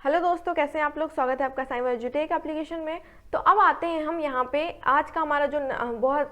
Hello दोस्तों, कैसे हैं आप लोग। स्वागत है आपका साइंस एजुटेक एप्लीकेशन में। तो अब आते हैं हम यहाँ पे आज का हमारा जो बहुत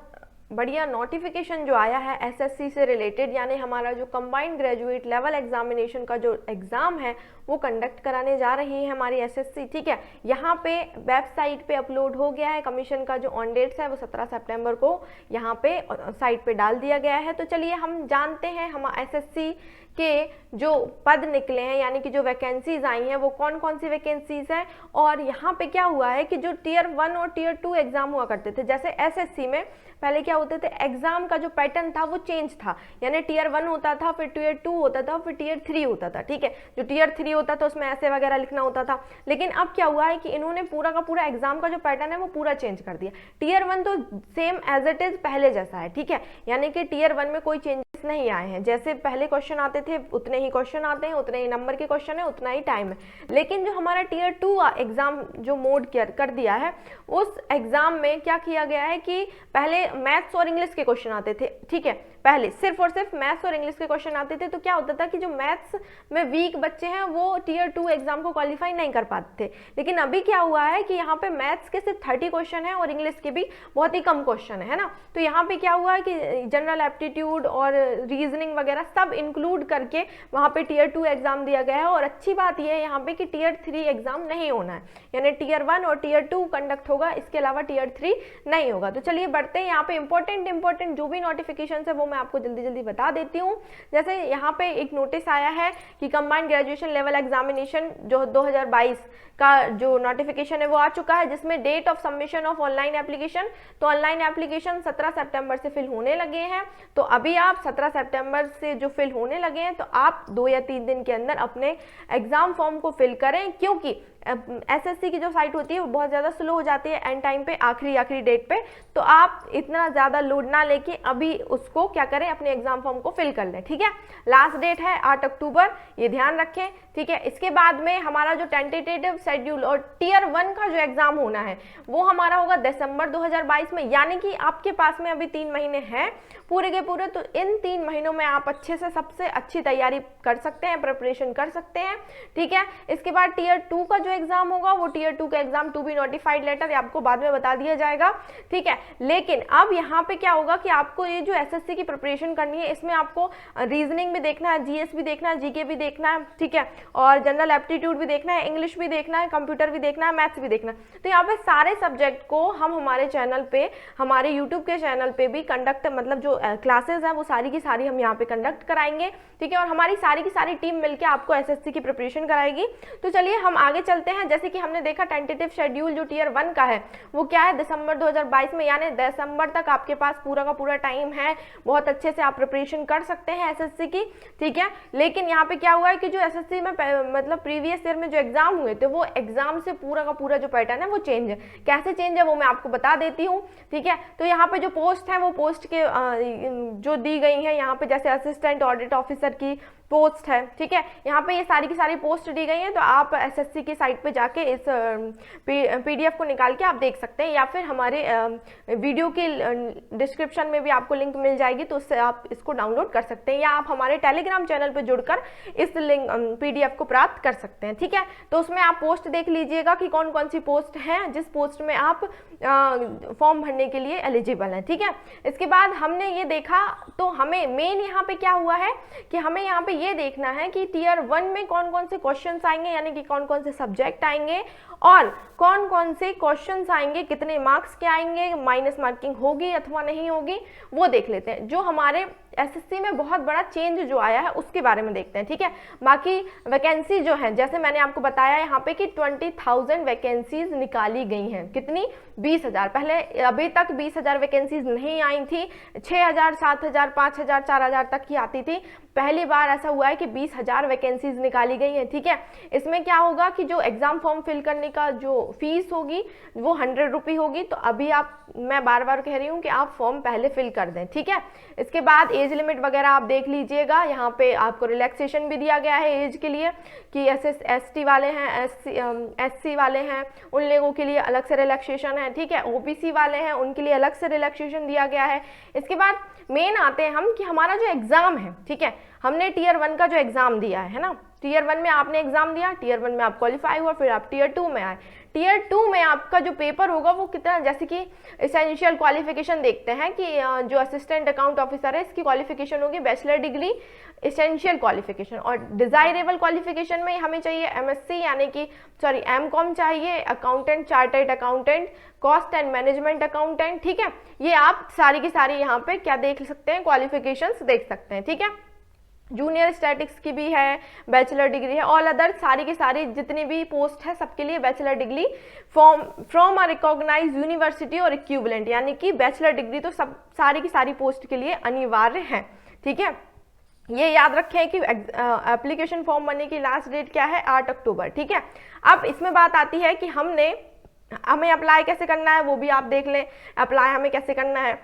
बढ़िया नोटिफिकेशन जो आया है एसएससी से रिलेटेड, यानी हमारा जो कंबाइंड ग्रेजुएट लेवल एग्जामिनेशन का जो एग्ज़ाम है वो कंडक्ट कराने जा रही है हमारी एसएससी। ठीक है, यहाँ पे वेबसाइट पे अपलोड हो गया है। कमीशन का जो ऑन डेट्स है वो 17 सितंबर को यहाँ पे साइट पे डाल दिया गया है। तो चलिए हम जानते हैं हम एसएससी के जो पद निकले हैं, यानी कि जो वैकेंसीज आई हैं वो कौन कौन सी वैकेंसीज हैं। और यहाँ पे क्या हुआ है कि जो टियर 1 और टियर 2 एग्जाम हुआ करते थे, जैसे एसएससी में पहले क्या होते थे, एग्जाम का जो पैटर्न था वो चेंज था, यानी टियर 1 होता था, फिर टियर 2 होता था, फिर टियर 3 होता था। ठीक है, जो टियर 3 होता था उसमें ऐसे वगैरह लिखना होता था। लेकिन अब क्या हुआ है कि इन्होंने पूरा का पूरा एग्जाम का जो पैटर्न है वो पूरा चेंज कर दिया। टियर 1 तो सेम एज इट इज पहले जैसा है। ठीक है, यानी कि टियर 1 में कोई चेंजेस नहीं आए हैं। जैसे पहले क्वेश्चन आते थे उतने ही क्वेश्चन आते हैं, उतने ही नंबर के क्वेश्चन है, उतना ही टाइम है। लेकिन जो हमारा टियर 2 एग्जाम जो मोड कर दिया है, उस एग्जाम में क्या किया गया है कि पहले मैथ्स और इंग्लिश के क्वेश्चन आते थे। ठीक है, पहले सिर्फ और सिर्फ मैथ्स और इंग्लिश के क्वेश्चन आते थे। तो क्या होता था कि जो मैथ्स में वीक बच्चे हैं वो टियर 2 एग्जाम को क्वालिफाई नहीं कर पाते थे। लेकिन अभी क्या हुआ है कि यहाँ पे मैथ्स के सिर्फ 30 क्वेश्चन है और इंग्लिश के भी बहुत ही कम क्वेश्चन है ना। तो यहाँ पे क्या हुआ है कि जनरल एप्टीट्यूड और रीजनिंग वगैरह सब इंक्लूड करके वहाँ पे टियर 2 एग्जाम दिया गया है। और अच्छी बात यह है यहाँ पे कि टियर 3 एग्जाम नहीं होना है, यानी टियर 1 और टियर 2 कंडक्ट होगा, इसके अलावा टियर 3 नहीं होगा। तो चलिए बढ़ते हैं, यहाँ पे इंपॉर्टेंट जो भी नोटिफिकेशन है वो मैं आपको जल्दी बता देती हूँ। जैसे यहाँ पे एक नोटिस आया है कि कंबाइंड ग्रेजुएशन लेवल एग्जामिनेशन जो 2022 का जो नोटिफिकेशन है वो आ चुका है, जिसमें date of submission of online application, तो ऑनलाइन एप्लीकेशन 17 सितंबर से फिल होने लगे हैं। तो अभी आप 17 सितंबर से जो फिल होने लगे हैं तो आप 2 या 3 दिन के अंदर अपने एग्जाम फॉर्म को फिल करें, क्योंकि एसएससी की जो साइट होती है वो बहुत ज़्यादा स्लो हो जाती है एंड टाइम पे, आखिरी डेट पे। तो आप इतना ज़्यादा लोड ना लेके अभी उसको क्या करें, अपने एग्जाम फॉर्म को फिल कर लें। ठीक है, लास्ट डेट है 8 अक्टूबर, ये ध्यान रखें। ठीक है, इसके बाद में हमारा जो टेंटेटिव शेड्यूल और टियर 1 का जो एग्जाम होना है वो हमारा होगा दिसंबर 2022 में, यानी कि आपके पास में अभी 3 महीने हैं पूरे के पूरे। तो इन 3 महीनों में आप अच्छे से सबसे अच्छी तैयारी कर सकते हैं, प्रिपरेशन कर सकते हैं। ठीक है, इसके बाद टियर 2 का जो एग्जाम होगा वो टियर 2 का exam to be notified later आपको बाद में बता दिया जाएगा। ठीक है, लेकिन अब यहाँ पे क्या होगा कि आपको ये जो एसएससी की प्रिपरेशन करनी है इसमें आपको रीजनिंग भी देखना है, जीएस भी देखना है, जीके भी देखना है। ठीक है, और जनरल एप्टीट्यूड भी देखना है, इंग्लिश भी देखना है, कंप्यूटर भी देखना है, मैथ्स भी देखना है। तो यहाँ पे सारे सब्जेक्ट को हम हमारे चैनल पे, हमारे यूट्यूब के चैनल पे भी कंडक्ट, मतलब जो क्लासेस हैं वो सारी की सारी हम यहाँ पे कंडक्ट कराएंगे। ठीक है, और हमारी सारी की सारी टीम मिलकर आपको एसएससी की प्रिपरेशन कराएगी। तो चलिए हम आगे चलते हैं। जैसे कि हमने देखा टेंटेटिव शेड्यूल जो टियर 1 का है वो क्या है, दिसंबर 2022 में, यानी दिसंबर तक आपके पास पूरा का पूरा टाइम है, बहुत अच्छे से आप प्रिपरेशन कर सकते हैं एसएससी की। ठीक है, लेकिन यहाँ पे क्या हुआ है कि जो एसएससी में मतलब प्रीवियस ईयर में जो एग्जाम हुए थे वो एग्जाम से पूरा का पूरा जो पैटर्न है वो चेंज है। कैसे चेंज है वो मैं आपको बता देती हूँ। ठीक है, तो यहाँ पे जो पोस्ट है वो पोस्ट के जो दी गई है यहाँ पे, जैसे असिस्टेंट ऑडिट ऑफिसर की पोस्ट है। ठीक है, यहाँ पे ये सारी की सारी पोस्ट दी गई हैं। तो आप एसएससी की साइट पे जाके इस पीडीएफ को निकाल के आप देख सकते हैं, या फिर हमारे वीडियो के डिस्क्रिप्शन में भी आपको लिंक मिल जाएगी, तो उससे आप इसको डाउनलोड कर सकते हैं, या आप हमारे टेलीग्राम चैनल पे जुड़कर इस लिंक पीडीएफ को प्राप्त कर सकते हैं। ठीक है, तो उसमें आप पोस्ट देख लीजिएगा कि कौन कौन सी पोस्ट हैं, जिस पोस्ट में आप फॉर्म भरने के लिए एलिजिबल हैं। ठीक है, इसके बाद हमने ये देखा, तो हमें मेन यहाँ पे क्या हुआ है कि हमें यहाँ पे ये देखना है कि टियर 1 में कौन कौन से क्वेश्चंस आएंगे, यानी कि कौन कौन से सब्जेक्ट आएंगे और कौन कौन से क्वेश्चंस आएंगे, कितने मार्क्स के आएंगे, माइनस मार्किंग होगी अथवा नहीं होगी, वो देख लेते हैं। जो हमारे एसएससी में बहुत बड़ा चेंज जो आया है उसके बारे में देखते हैं। ठीक है, बाकी वैकेंसी जो है, जैसे मैंने आपको बताया यहाँ पे कि 20,000 वैकेंसीज निकाली गई हैं। कितनी? 20,000। पहले अभी तक 20,000 वैकेंसीज नहीं आई थी, 6,000, 7,000, 5,000, 4,000 तक की आती थी। पहली बार ऐसा हुआ है कि 20,000 वैकेंसीज निकाली गई हैं। ठीक है, इसमें क्या होगा कि जो एग्जाम फॉर्म फिल करने का जो फीस होगी वो 100 रुपये होगी। तो अभी मैं बार बार कह रही हूँ कि आप फॉर्म पहले फिल कर दें। ठीक है, इसके बाद एज लिमिट वगैरह आप देख लीजिएगा। यहाँ पे आपको रिलैक्सेशन भी दिया गया है एज के लिए, कि SC वाले हैं, SC वाले हैं, उन लोगों के लिए अलग से रिलैक्सेशन है। ठीक है, OBC वाले हैं उनके लिए अलग से रिलैक्सेशन दिया गया है। इसके बाद मेन आते हैं हम कि हमारा जो एग्जाम है, ठीक है, हमने टियर 1 का जो एग्जाम दिया है ना, टीयर 1 में आपने एग्जाम दिया, टीयर 1 में आप क्वालिफाई हुआ, फिर आप टीयर 2 में आए। टीयर 2 में आपका जो पेपर होगा वो कितना, जैसे कि एसेंशियल क्वालिफिकेशन देखते हैं कि जो असिस्टेंट अकाउंट ऑफिसर है इसकी क्वालिफिकेशन होगी बैचलर डिग्री एसेंशियल क्वालिफिकेशन, और डिजायरेबल क्वालिफिकेशन में हमें चाहिए एमएससी यानी कि सॉरी एमकॉम चाहिए, accountant, chartered accountant, cost and management accountant. ठीक है, ये आप सारी की सारी यहाँ पे क्या देख सकते हैं, क्वालिफिकेशंस देख सकते हैं। ठीक है, जूनियर स्टैटिक्स की भी है, बैचलर डिग्री है, ऑल अदर सारी की सारी जितनी भी पोस्ट है सबके लिए bachelor degree from a recognise university और इक्विवेलेंट, यानी कि बैचलर डिग्री तो सब सारी की सारी पोस्ट के लिए अनिवार्य है। ठीक है, ये याद रखें कि एप्लीकेशन फॉर्म भरने की लास्ट डेट क्या है, 8 अक्टूबर। ठीक है, अब इसमें बात आती है कि हमें अप्लाई कैसे करना है, वो भी आप देख लें। अप्लाई हमें कैसे करना है,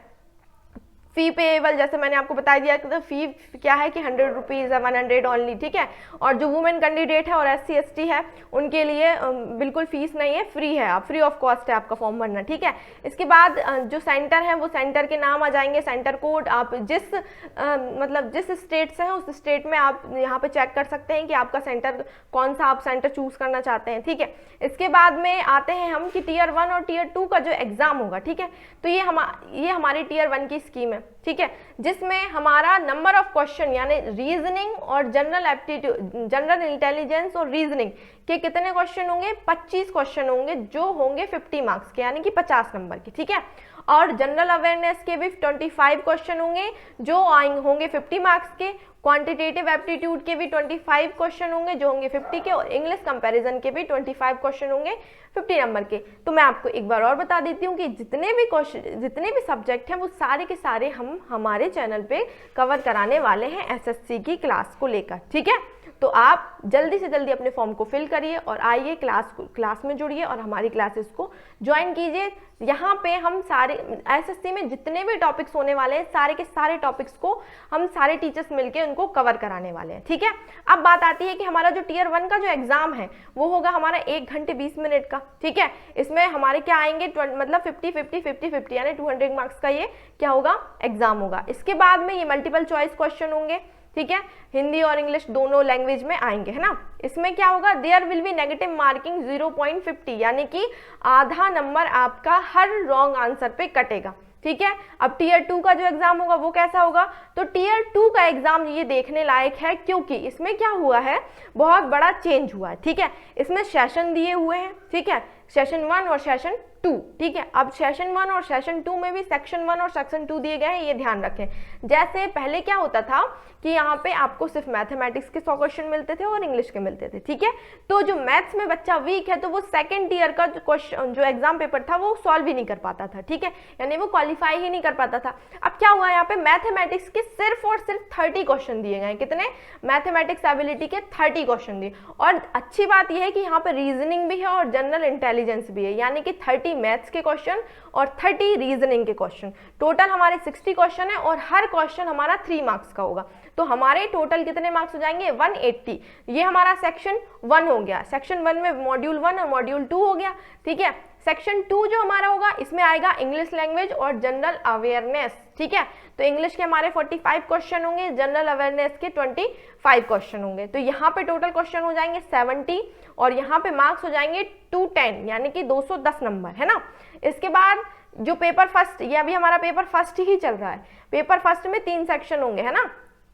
फी पेएबल जैसे मैंने आपको बता दिया कि तो फी क्या है कि 100 रुपीज़ है, 100 ओनली। ठीक है, और जो वुमेन कैंडिडेट है और SC ST है उनके लिए बिल्कुल फीस नहीं है, फ्री है, आप फ्री ऑफ कॉस्ट है आपका फॉर्म भरना। ठीक है, इसके बाद जो सेंटर है वो सेंटर के नाम आ जाएंगे, सेंटर कोड, आप मतलब जिस स्टेट से हैं उस स्टेट में आप यहाँ पे चेक कर सकते हैं कि आपका सेंटर कौन सा आप सेंटर चूज करना चाहते हैं। ठीक है, इसके बाद में आते हैं हम कि टीयर 1 और टीयर 2 का जो एग्जाम होगा। ठीक है, तो ये हमारी टीयर 1 की स्कीम है। ठीक है, जिसमें हमारा नंबर ऑफ क्वेश्चन यानी रीजनिंग और जनरल एप्टीट्यूड, जनरल इंटेलिजेंस और रीजनिंग के कितने क्वेश्चन होंगे, 25 क्वेश्चन होंगे जो होंगे 50 मार्क्स के यानी कि 50 नंबर के। ठीक है, और जनरल अवेयरनेस के भी 25 क्वेश्चन होंगे जो होंगे 50 मार्क्स के, क्वांटिटेटिव एप्टीट्यूड के भी 25 क्वेश्चन होंगे जो होंगे 50 के, और इंग्लिश कंपैरिजन के भी 25 क्वेश्चन होंगे 50 नंबर के। तो मैं आपको एक बार और बता देती हूँ कि जितने भी सब्जेक्ट हैं वो सारे के सारे हम हमारे चैनल पे कवर कराने वाले हैं SSC की क्लास को लेकर। ठीक है, तो आप जल्दी से जल्दी अपने फॉर्म को फिल करिए और आइए क्लास में जुड़िए और हमारी क्लासेस को ज्वाइन कीजिए। यहाँ पे हम सारे SSC में जितने भी टॉपिक्स होने वाले हैं सारे के सारे टॉपिक्स को हम सारे टीचर्स मिलके उनको कवर कराने वाले हैं। ठीक है, अब बात आती है कि हमारा जो टीयर 1 का जो एग्जाम है वो होगा हमारा 1 घंटे 20 मिनट का। ठीक है, इसमें हमारे क्या आएंगे, मतलब 50-50-50-50 यानी 200 मार्क्स का ये क्या होगा, एग्जाम होगा। इसके बाद में ये मल्टीपल चॉइस क्वेश्चन होंगे। ठीक है, हिंदी और इंग्लिश दोनों लैंग्वेज में आएंगे, है ना। इसमें क्या होगा, there will be negative marking 0.50 यानी कि आधा नंबर आपका हर रॉन्ग आंसर पे कटेगा। ठीक है, अब टीयर 2 का जो एग्जाम होगा वो कैसा होगा, तो टीयर 2 का एग्जाम ये देखने लायक है क्योंकि इसमें क्या हुआ है, बहुत बड़ा चेंज हुआ है। ठीक है, इसमें सेशन दिए हुए हैं। ठीक है, सेशन 1 और सेशन 2। ठीक है, अब सेशन 1 और सेशन 2 में भी सेक्शन 1 और सेक्शन 2 दिए गए हैं, ये ध्यान रखें। जैसे पहले क्या होता था कि यहाँ पे आपको सिर्फ मैथमेटिक्स के 100 क्वेश्चन मिलते थे और इंग्लिश के मिलते थे। ठीक है, तो जो मैथ्स में बच्चा वीक है तो वो सेकेंड ईयर का जो एग्जाम पेपर था वो सॉल्व ही नहीं कर पाता था। ठीक है, यानी वो क्वालिफाई ही नहीं कर पाता था। अब क्या हुआ, यहाँ पे मैथमेटिक्स के सिर्फ और सिर्फ 30 क्वेश्चन दिए गए। कितने, मैथमेटिक्स एबिलिटी के 30 क्वेश्चन दिए। और अच्छी बात यह है कि यहाँ पे रीजनिंग भी है और जनरल इंटेलिजेंस भी है, यानी कि 30 मैथ्स के क्वेश्चन और 30 रीजनिंग के क्वेश्चन। टोटल हमारे 60 क्वेश्चन है और हर क्वेश्चन हमारा 3 मार्क्स का होगा। तो हमारे टोटल कितने मार्क्स हो जाएंगे, 180। ये हमारा सेक्शन 1 हो गया। सेक्शन 1 में मॉड्यूल 1 और मॉड्यूल 2 हो गया। ठीक है, सेक्शन 2 जो हमारा होगा इसमें आएगा इंग्लिश लैंग्वेज और जनरल अवेयरनेस। ठीक है, तो इंग्लिश के हमारे 45 क्वेश्चन होंगे, जनरल अवेयरनेस के 25 क्वेश्चन होंगे। तो यहाँ पे टोटल क्वेश्चन हो जाएंगे 70 और यहाँ पे मार्क्स हो जाएंगे 210 यानी कि 210 नंबर, है ना। इसके बाद जो पेपर फर्स्ट, ये अभी हमारा पेपर फर्स्ट ही चल रहा है। पेपर फर्स्ट में 3 सेक्शन होंगे, है ना।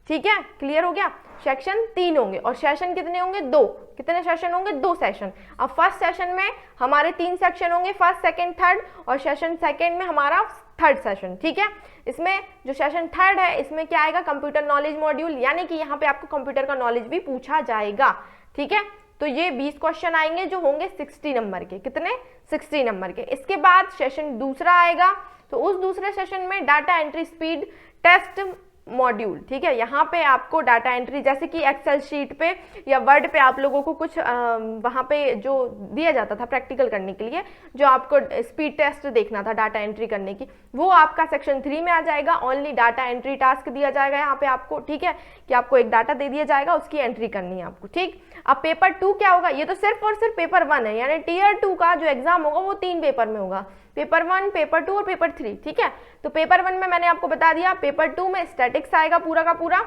ठीक है, क्लियर हो गया। सेक्शन 3 होंगे और सेशन कितने होंगे, 2। कितने सेशन होंगे, 2 सेशन। अब फर्स्ट सेशन में हमारे 3 सेक्शन होंगे, फर्स्ट सेकंड थर्ड, और सेशन सेकंड में हमारा थर्ड सेशन। ठीक है, इसमें जो सेशन थर्ड है इसमें क्या आएगा, कंप्यूटर नॉलेज मॉड्यूल, यानी कि यहाँ पे आपको कंप्यूटर का नॉलेज भी पूछा जाएगा। ठीक है, तो ये 20 क्वेश्चन आएंगे जो होंगे 60 नंबर के। कितने, 60 नंबर के। इसके बाद सेशन दूसरा आएगा, तो उस दूसरे सेशन में data entry speed test module. ठीक है, यहाँ पे आपको डाटा एंट्री जैसे कि एक्सेल शीट पे या वर्ड पे आप लोगों को कुछ वहाँ पे जो दिया जाता था प्रैक्टिकल करने के लिए, जो आपको स्पीड टेस्ट देखना था डाटा एंट्री करने की, वो आपका सेक्शन 3 में आ जाएगा। ओनली डाटा एंट्री टास्क दिया जाएगा यहाँ पे आपको। ठीक है, कि आपको एक डाटा दे दिया जाएगा, उसकी एंट्री करनी है आपको। ठीक, अब पेपर 2 क्या होगा, ये तो सिर्फ और सिर्फ पेपर 1 है, यानी टीयर 2 का जो एग्जाम होगा वो 3 पेपर में होगा, पेपर 1, पेपर 2 और पेपर 3। ठीक है, तो पेपर 1 में मैंने आपको बता दिया, पेपर 2 में स्टैटिक्स आएगा पूरा का पूरा,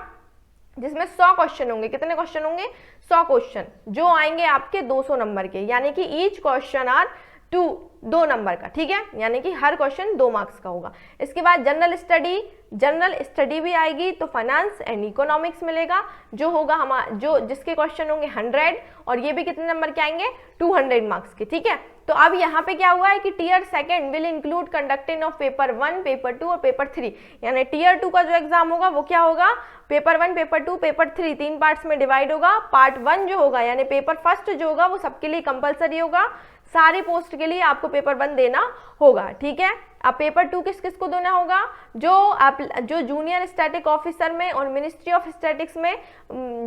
जिसमें 100 क्वेश्चन होंगे। कितने क्वेश्चन होंगे? 100 क्वेश्चन, जो आएंगे आपके 200 नंबर के, यानी कि ईच क्वेश्चन आर 2 नंबर का, ठीक है, यानी कि हर क्वेश्चन 2 मार्क्स का होगा। इसके बाद जनरल स्टडी भी आएगी, तो फाइनेंस एंड इकोनॉमिक्स मिलेगा, जो होगा जो जिसके क्वेश्चन होंगे 100, और ये भी कितने नंबर के आएंगे? 200 मार्क्स के, ठीक है। तो अब यहाँ पे क्या हुआ है कि tier second will include conducting of paper 1, paper 2 और पेपर 3, यानी टीयर 2 का जो एग्जाम होगा वो क्या होगा? पेपर 1, पेपर 2, पेपर 3 3 पार्ट्स में डिवाइड होगा। पार्ट 1 जो होगा यानी पेपर फर्स्ट जो होगा वो सबके लिए कंपलसरी होगा, सारी पोस्ट के लिए आपको पेपर 1 देना होगा, ठीक है। अब पेपर 2 किस किस को देना होगा? जो जूनियर स्टैटिक ऑफिसर में और मिनिस्ट्री ऑफ स्टैटिक्स में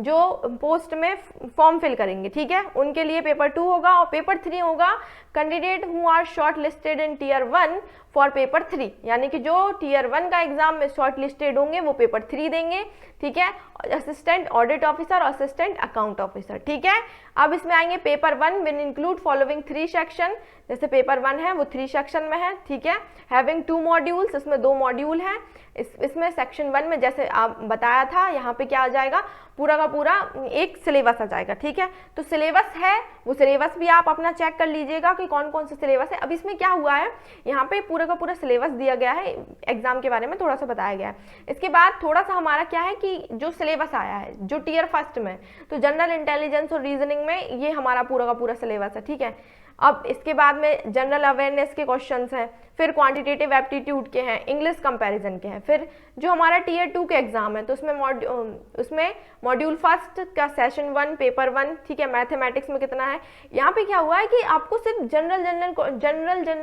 जो पोस्ट में फॉर्म फिल करेंगे, ठीक है, उनके लिए पेपर 2 होगा। और पेपर 3 होगा candidate who are shortlisted in tier 1 for paper 3, यानी कि जो टीयर 1 का एग्जाम में शॉर्ट लिस्टेड होंगे वो पेपर 3 देंगे, ठीक है। असिस्टेंट ऑडिट ऑफिसर और असिस्टेंट अकाउंट ऑफिसर, ठीक है। अब इसमें आएंगे paper 1 will include following 3 section, जैसे पेपर 1 है वो 3 सेक्शन में है, ठीक है। हैविंग 2 मॉड्यूल्स, इसमें 2 मॉड्यूल हैं। इसमें सेक्शन 1 में जैसे आप बताया था, यहाँ पे क्या आ जाएगा? पूरा का पूरा एक सिलेबस आ जाएगा, ठीक है। तो सिलेबस है, वो सिलेबस भी आप अपना चेक कर लीजिएगा कि कौन कौन सा सिलेबस है। अब इसमें क्या हुआ है, यहाँ पे पूरा का पूरा सिलेबस दिया गया है, एग्जाम के बारे में थोड़ा सा बताया गया है। इसके बाद थोड़ा सा हमारा क्या है कि जो सिलेबस आया है जो टीयर फर्स्ट में, तो जनरल इंटेलिजेंस और रीजनिंग में ये हमारा पूरा का पूरा सिलेबस है, ठीक है। अब इसके बाद में जनरल अवेयरनेस के क्वेश्चंस हैं, फिर क्वांटिटेटिव एप्टीट्यूड के हैं, इंग्लिश कंपैरिजन के हैं। फिर जो हमारा टीयर 2 के एग्जाम है तो उसमें मॉड्यूल फर्स्ट का सेशन 1 पेपर 1, ठीक है। मैथमेटिक्स में कितना है, यहाँ पे क्या हुआ है कि आपको सिर्फ जनरल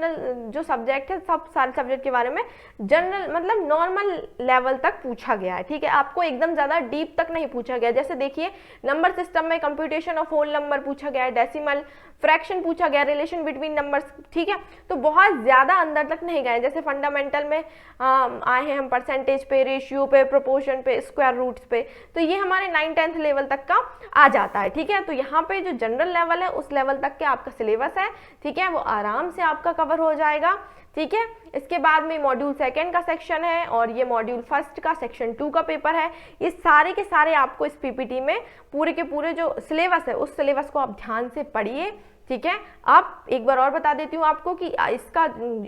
जो सब्जेक्ट है सब सारे सब्जेक्ट के बारे में जनरल मतलब नॉर्मल लेवल तक पूछा गया है, ठीक है। आपको एकदम ज़्यादा डीप तक नहीं पूछा गया। जैसे देखिए नंबर सिस्टम में कंप्यूटेशन ऑफ होल नंबर पूछा गया है, डेसिमल फ्रैक्शन पूछा गया, रिलेशन बिटवीन नंबर्स, ठीक है। तो बहुत ज़्यादा अंदर तक नहीं गए। जैसे फंडामेंटल में आए हैं हम परसेंटेज पे, रेशियो पे, प्रोपोर्शन पे, स्क्वायर रूट्स पे, तो ये हमारे 9th-10th लेवल तक का आ जाता है, ठीक है। तो यहाँ पे जो जनरल लेवल है उस लेवल तक के आपका सिलेबस है, ठीक है, वो आराम से आपका कवर हो जाएगा, ठीक है। इसके बाद में मॉड्यूल 2 का सेक्शन है और ये मॉड्यूल 1 का सेक्शन 2 का पेपर है। ये सारे के सारे आपको इस पीपीटी में पूरे के पूरे जो सिलेबस है उस सिलेबस को आप ध्यान से पढ़िए, ठीक है। अब एक बार और बता देती हूँ आपको कि इसका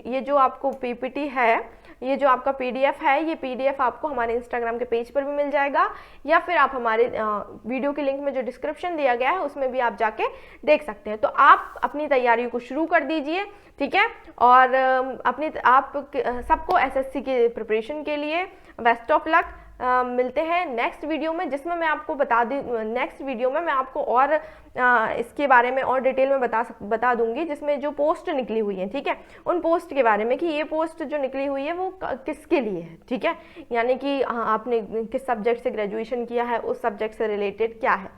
ये जो आपको पीपीटी है, ये जो आपका पीडीएफ है, ये पीडीएफ आपको हमारे इंस्टाग्राम के पेज पर भी मिल जाएगा, या फिर आप हमारे वीडियो के लिंक में जो डिस्क्रिप्शन दिया गया है उसमें भी आप जाके देख सकते हैं। तो आप अपनी तैयारी को शुरू कर दीजिए, ठीक है। और आप सबको एसएससी के प्रिपरेशन के लिए बेस्ट ऑफ लक। मिलते हैं नेक्स्ट वीडियो में, जिसमें मैं आपको नेक्स्ट वीडियो में मैं आपको और इसके बारे में और डिटेल में बता दूंगी, जिसमें जो पोस्ट निकली हुई है, ठीक है, उन पोस्ट के बारे में कि ये पोस्ट जो निकली हुई है वो किसके लिए है, ठीक है, यानी कि आपने किस सब्जेक्ट से ग्रेजुएशन किया है, उस सब्जेक्ट से रिलेटेड क्या है।